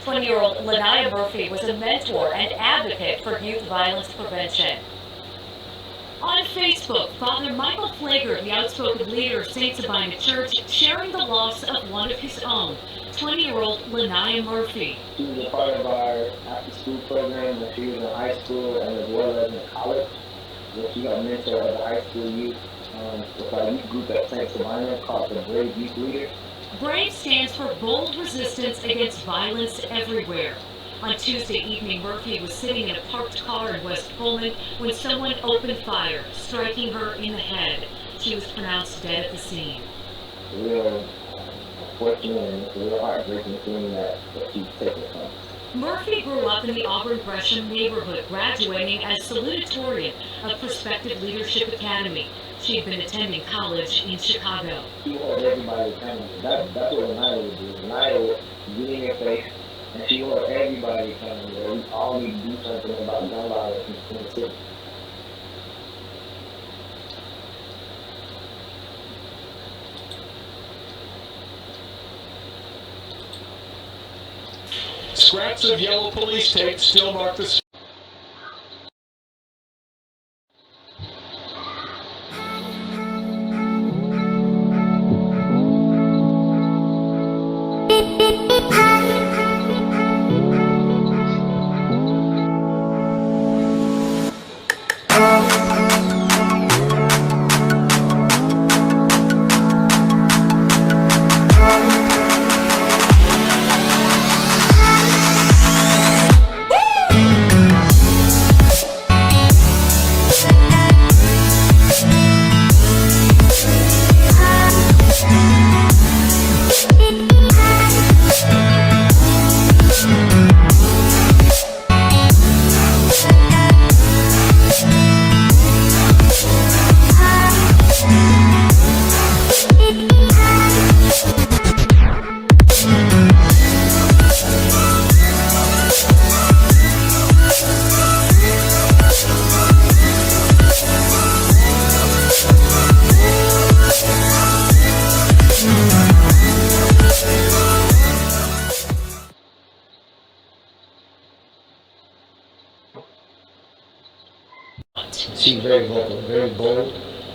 20-year-old LaNiyah Murphy was a mentor and advocate for youth violence prevention. On Facebook, Father Michael Flager, the outspoken leader of St. Sabina Church, sharing the loss of one of his own, 20-year-old LaNiyah Murphy. She was a part of our after-school program when she was in high school and as well as in college, where she got mentored as a high school youth with our youth group at St. Sabina called the Brave Youth Leader. BRAVE stands for Bold Resistance Against Violence Everywhere. On Tuesday evening, Murphy was sitting in a parked car in West Pullman when someone opened fire, striking her in the head. She was pronounced dead at the scene. Real unfortunate and it's a real heartbreaking thing that she's taken from us. Murphy grew up in the Auburn Gresham neighborhood, graduating as salutatorian of Prospective Leadership Academy. She had been attending college in Chicago. She held everybody accountable. That's what LaNiyah would do. LaNiyah would get in your face and she held everybody accountable. We all need to do something about gun violence in the city. Scraps of yellow police tape still mark the She's very vocal, very bold.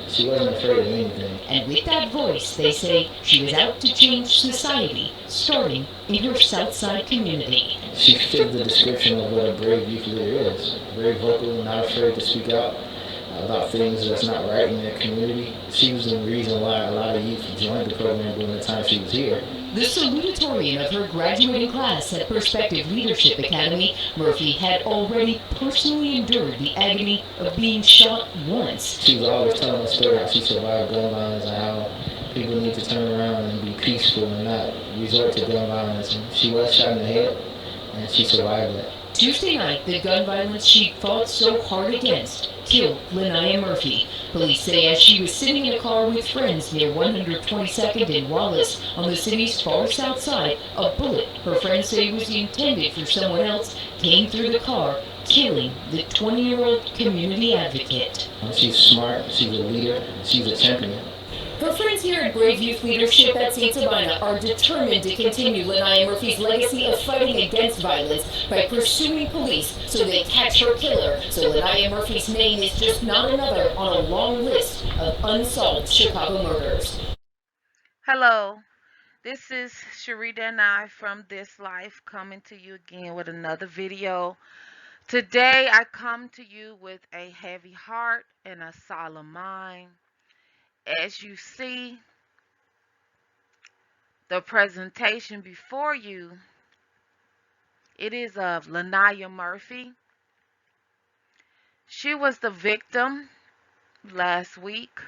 She wasn't afraid of anything. And with that voice, they say, she was out to change society, starting in her Southside community. She fit the description of what a brave youth leader is. Very vocal, not afraid to speak out about things that's not right in their community. She was the reason why a lot of youth joined the program during the time she was here. The salutatorian of her graduating class at Prospective Leadership Academy, Murphy had already personally endured the agony of being shot once. She was always telling the story how she survived gun violence and how people need to turn around and be peaceful and not resort to gun violence. And she was shot in the head, and she survived that. Tuesday night, the gun violence she fought so hard against killed LaNiyah Murphy. Police say as she was sitting in a car with friends near 122nd and Wallace on the city's far south side, a bullet her friends say was intended for someone else came through the car, killing the 20-year-old community advocate. She's smart, she's a leader, she's a champion. Her friends here at Brave Youth Leadership at St. Sabina are determined to continue LaNiyah Murphy's legacy of fighting against violence by pursuing police so they catch her killer, so LaNiyah Murphy's name is just not another on a long list of unsolved Chicago murders. Hello, this is Sharita and I from This Life coming to you again with another video. Today I come to you with a heavy heart and a solemn mind. As you see, the presentation before you, it is of LaNiyah Murphy. She was the victim last week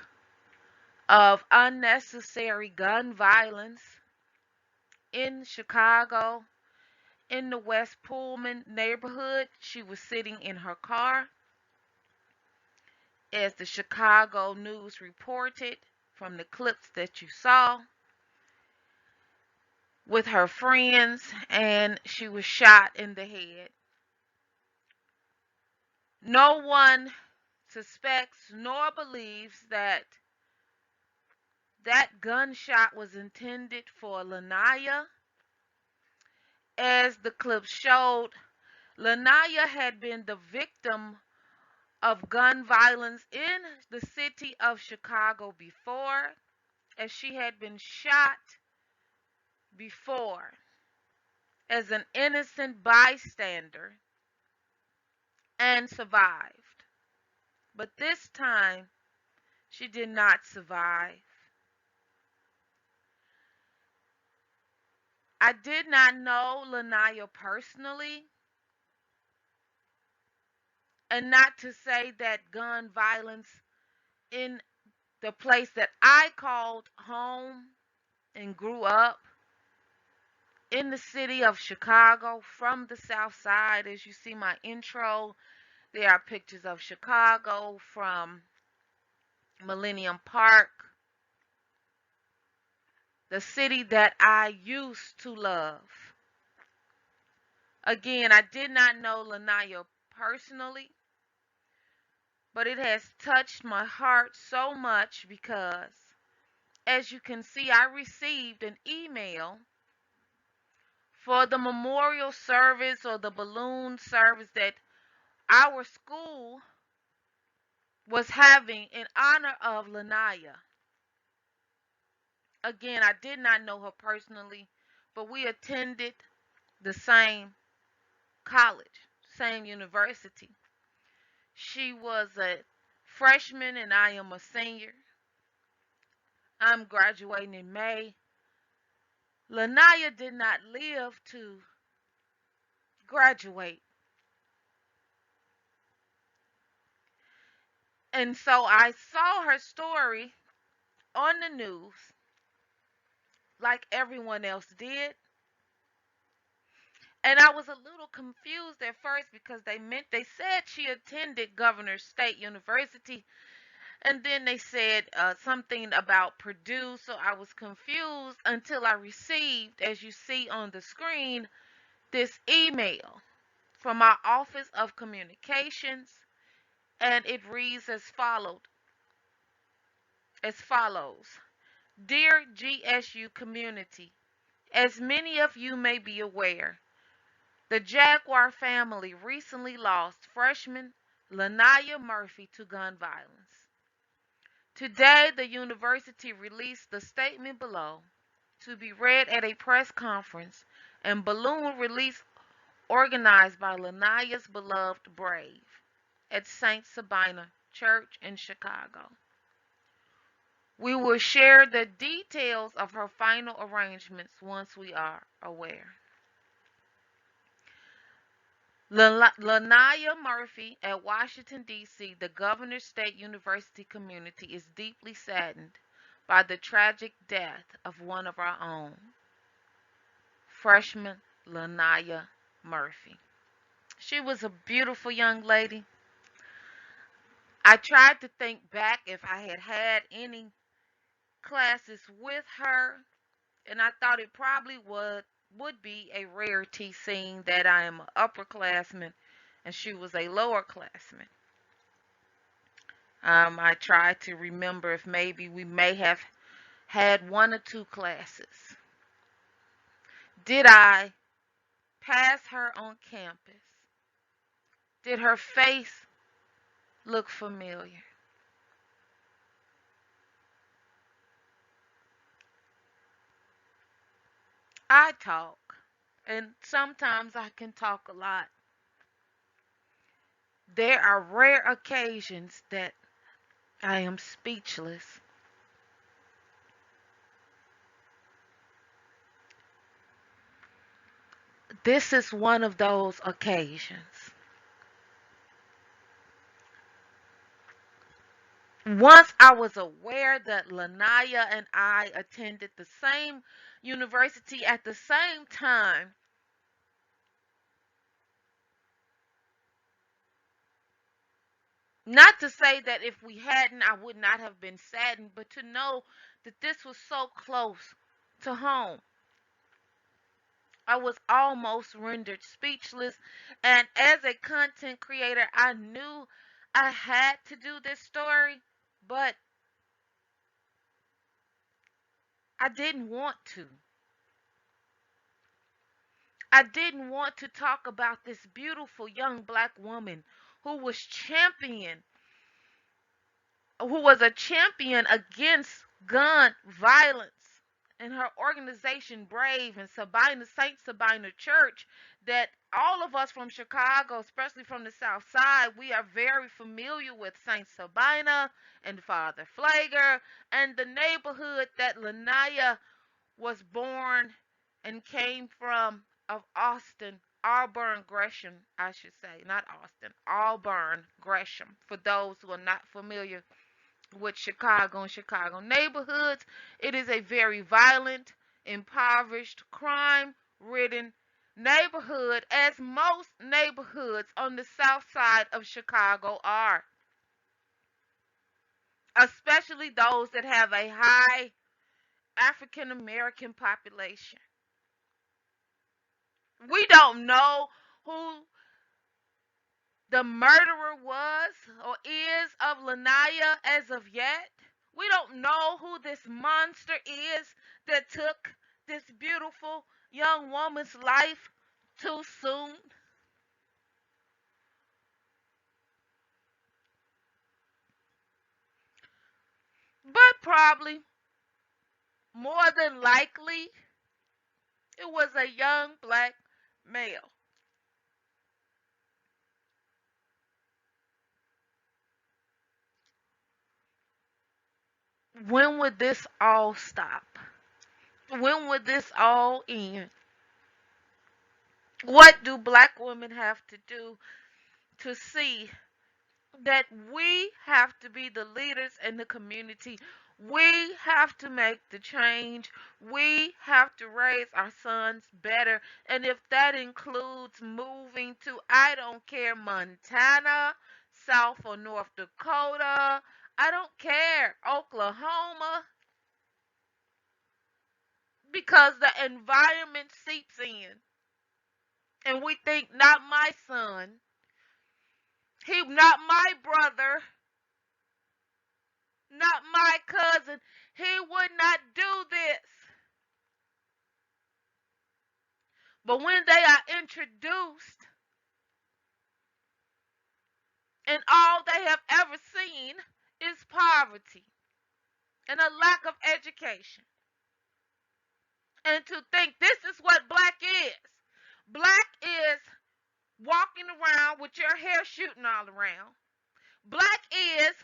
of unnecessary gun violence in Chicago, in the West Pullman neighborhood. She was sitting in her car, as the Chicago News reported from the clips that you saw, with her friends, and she was shot in the head. No one suspects nor believes that that gunshot was intended for LaNiyah, as the clip showed, LaNiyah had been the victim of gun violence in the city of Chicago before, as she had been shot before as an innocent bystander and survived. But this time, she did not survive. I did not know LaNiyah personally, and not to say that gun violence in the place that I called home and grew up in the city of Chicago from the South Side. As you see my intro, there are pictures of Chicago from Millennium Park, the city that I used to love. Again, I did not know LaNiyah personally, but it has touched my heart so much because, as you can see, I received an email for the memorial service or the balloon service that our school was having in honor of LaNiyah. Again, I did not know her personally, but we attended the same college, same university. She was a freshman and I am a senior. I'm graduating in May. LaNiyah did not live to graduate. And so I saw her story on the news like everyone else did. And I was a little confused at first because they said she attended Governor State University, and then they said something about Purdue. So I was confused until I received, as you see on the screen, this email from our Office of Communications, and it reads as follows. Dear GSU community, as many of you may be aware, the Jaguar family recently lost freshman LaNiyah Murphy to gun violence. Today, the university released the statement below to be read at a press conference and balloon release organized by LaNiyah's beloved Brave at st.Sabina Church in Chicago. We will share the details of her final arrangements once we are aware. LaNiyah Murphy at Washington, D.C., the Governor State University community is deeply saddened by the tragic death of one of our own, freshman LaNiyah Murphy. She was a beautiful young lady. I tried to think back if I had had any classes with her, and I thought it probably would be a rarity seeing that I am an upperclassman and she was a lowerclassman. I tried to remember if maybe we may have had one or two classes. Did I pass her on campus? Did her face look familiar? I talk, and sometimes I can talk a lot. There are rare occasions that I am speechless. This is one of those occasions. Once I was aware that LaNiyah and I attended the same university at the same time, not to say that if we hadn't, I would not have been saddened, but to know that this was so close to home, I was almost rendered speechless. And as a content creator, I knew I had to do this story, but I didn't want to. I didn't want to talk about this beautiful young black woman who was champion, who was a champion against gun violence, and her organization Brave and Sabina, st.Sabina Church, that all of us from Chicago, especially from the South Side, we are very familiar with st.Sabina and Father Flagger and the neighborhood that LaNiyah was born and came from, of Austin, Auburn Gresham, I should say, not Austin, Auburn Gresham, for those who are not familiar with Chicago and Chicago neighborhoods. It is a very violent, impoverished, crime ridden neighborhood, as most neighborhoods on the south side of Chicago are, especially those that have a high African American population. We don't know who the murderer was or is of LaNiyah as of yet. We don't know who this monster is that took this beautiful young woman's life too soon. But probably, more than likely, it was a young black male. When would this all stop? When would this all end? What do black women have to do to see that we have to be the leaders in the community? We have to make the change. We have to raise our sons better. And if that includes moving to, I don't care, Montana, South or North Dakota, I don't care, Oklahoma, because the environment seeps in. And we think, not my son, he, not my brother, not my cousin, he would not do this. But when they are introduced and all they have ever seen is poverty and a lack of education, and to think this is what black is. Black is walking around with your hair shooting all around. Black is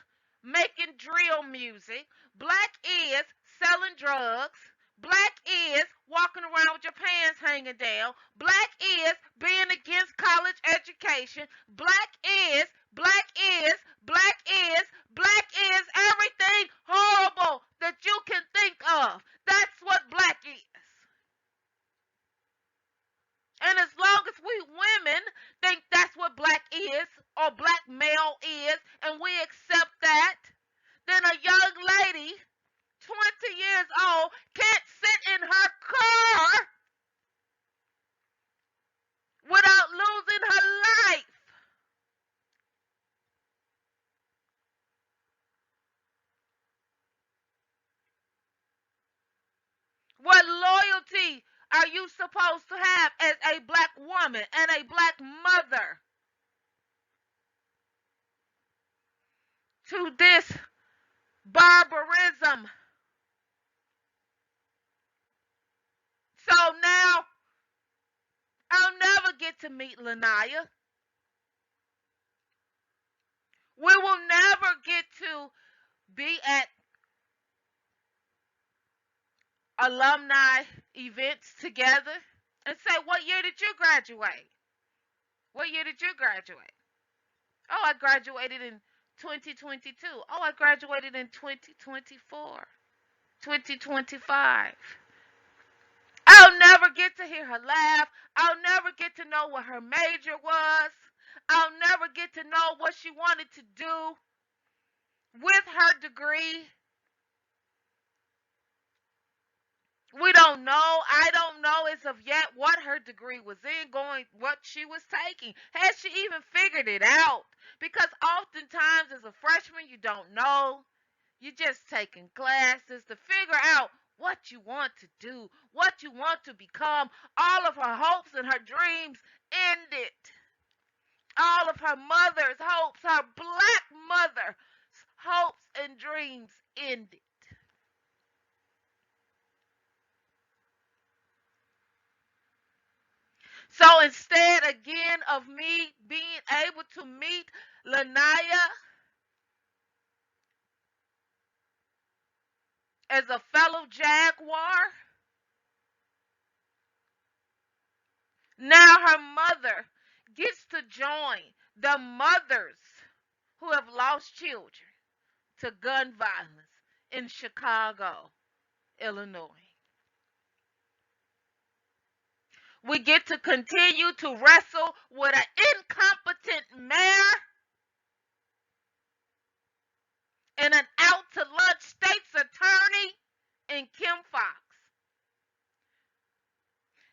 making drill music. Black is selling drugs. Black is walking around with your pants hanging down. Black is being against college education. Black is, black is, black is everything horrible that you can think of. That's what black is. And as long as we women think that's what black is or black male is, and we accept that, then a young lady, 20 years old, can't sit in her car without losing her life. What loyalty are you supposed to have as a black woman and a black mother to this barbarism? So now I'll never get to meet LaNiyah. We will never get to be at alumni events together and say, what year did you graduate? What year did you graduate? Oh, I graduated in 2022. Oh, I graduated in 2024, 2025. I'll never get to hear her laugh. I'll never get to know what her major was. I'll never get to know what she wanted to do with her degree. We don't know. I don't know as of yet what her degree was in, going what she was taking. Has she even figured it out? Because oftentimes as a freshman, you don't know. You're just taking classes to figure out what you want to do, what you want to become. All of her hopes and her dreams ended. All of her mother's hopes, her black mother's hopes and dreams ended. So instead, again, of me being able to meet LaNiyah as a fellow Jaguar, now her mother gets to join the mothers who have lost children to gun violence in Chicago, Illinois. We get to continue to wrestle with an incompetent mayor and an out to lunch state's attorney in Kim Fox.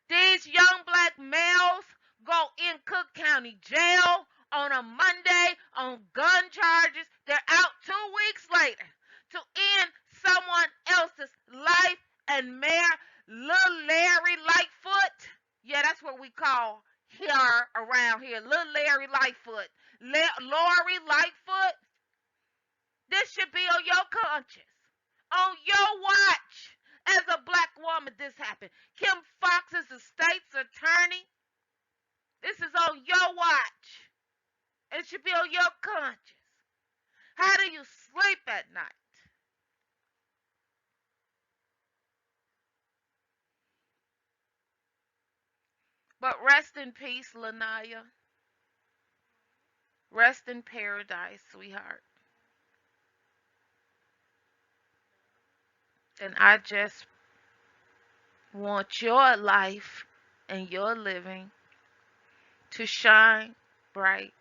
These young black males go in Cook County Jail on a Monday on gun charges. They're out 2 weeks later to end someone else's life. And Mayor Lil Larry Lightfoot, yeah, that's what we call here around here, Lil Larry Lightfoot. Lori Lightfoot, this should be on your conscience, on your watch. As a black woman, this happened. Kim Fox is the state's attorney. This is on your watch. It should be on your conscience. How do you sleep at night? But rest in peace, LaNiyah. Rest in paradise, sweetheart. And I just want your life and your living to shine bright.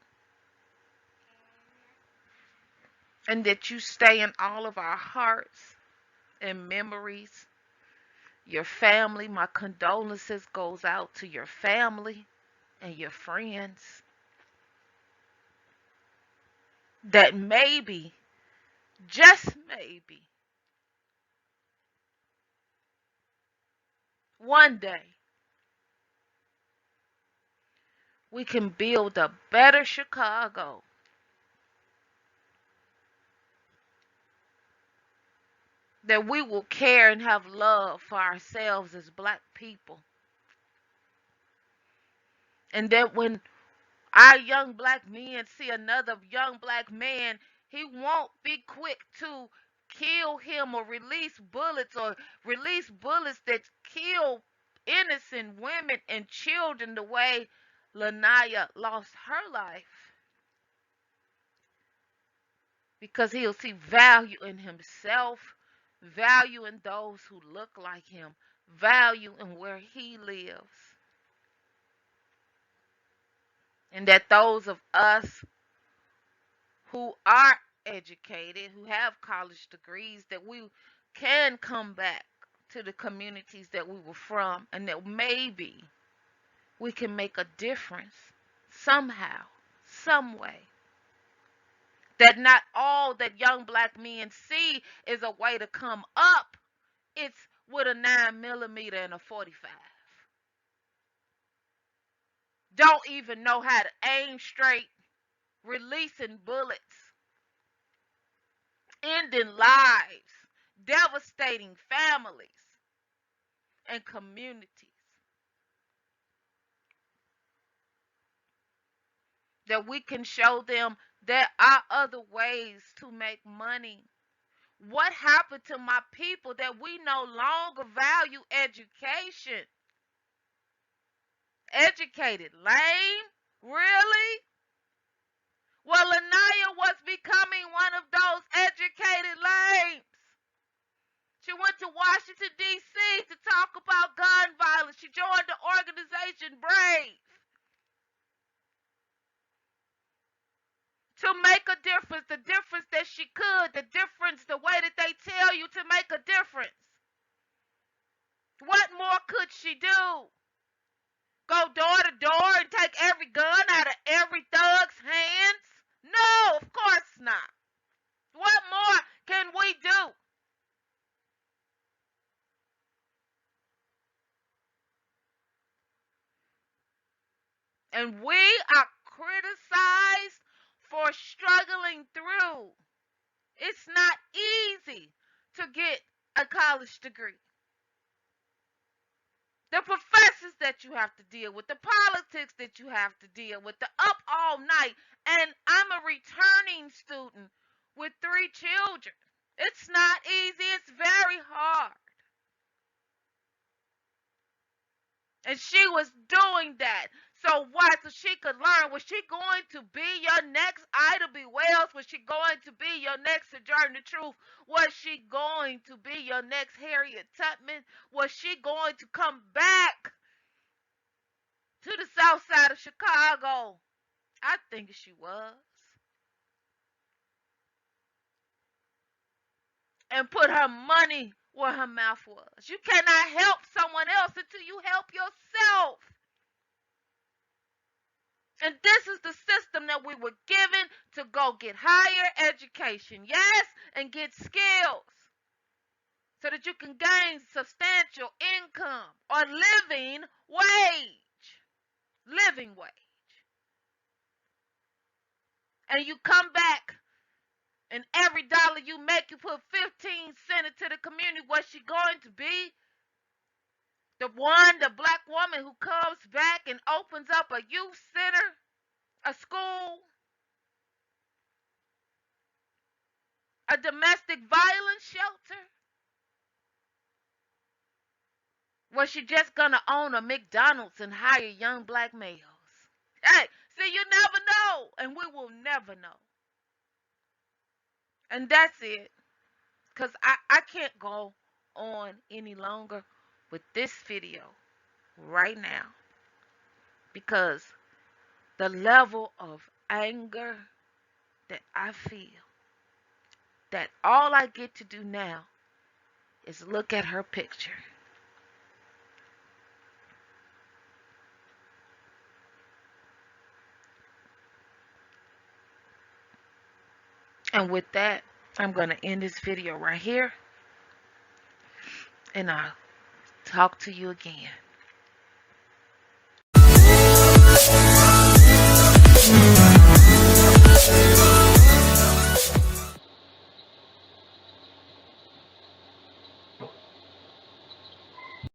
And that you stay in all of our hearts and memories. Your family, my condolences goes out to your family and your friends. That maybe, just maybe, one day we can build a better Chicago. That we will care and have love for ourselves as black people. And that when our young black men see another young black man, he won't be quick to kill him or release bullets that kill innocent women and children the way LaNiyah lost her life. Because he'll see value in himself, value in those who look like him, value in where he lives. And that those of us who are educated, who have college degrees, that we can come back to the communities that we were from, and that maybe we can make a difference somehow, some way. That not all that young black men see is a way to come up. It's with a 9mm and a 45. Don't even know how to aim straight, releasing bullets, ending lives, devastating families and communities. That we can show them there are other ways to make money. What happened to my people that we no longer value education? Educated, lame? Really? Well, LaNiyah was becoming one of those educated lames. She went to Washington, D.C. to talk about gun violence. She joined the organization Brave to make a difference, the difference that she could, the difference, the way that they tell you to make a difference. What more could she do? Go door to door and take every gun out of every thug's hands? No, of course not. What more can we do? And we are criticized for struggling through. It's not easy to get a college degree. The professors that you have to deal with, the politics that you have to deal with, the up all night. And I'm a returning student with 3 children. It's not easy. It's very hard. And she was doing that. So why? So she could learn. Was she going to be your next Ida B. Wells? Was she going to be your next Sojourner Truth? Was she going to be your next Harriet Tubman? Was she going to come back to the south side of Chicago? I think she was. And put her money where her mouth was. You cannot help someone else until you help yourself. And this is the system that we were given to go get higher education, yes, and get skills so that you can gain substantial income or living wage. Living wage. And you come back and every dollar you make, you put 15 cents into the community. What's she going to be? The black woman who comes back and opens up a youth center, a school, a domestic violence shelter? Was she just gonna own a McDonald's and hire young black males? Hey, see, you never know, and we will never know. And that's it. Because I can't go on any longer with this video right now. Because the level of anger that I feel, that all I get to do now is look at her picture. And with that, I'm going to end this video right here. And I'll talk to you again.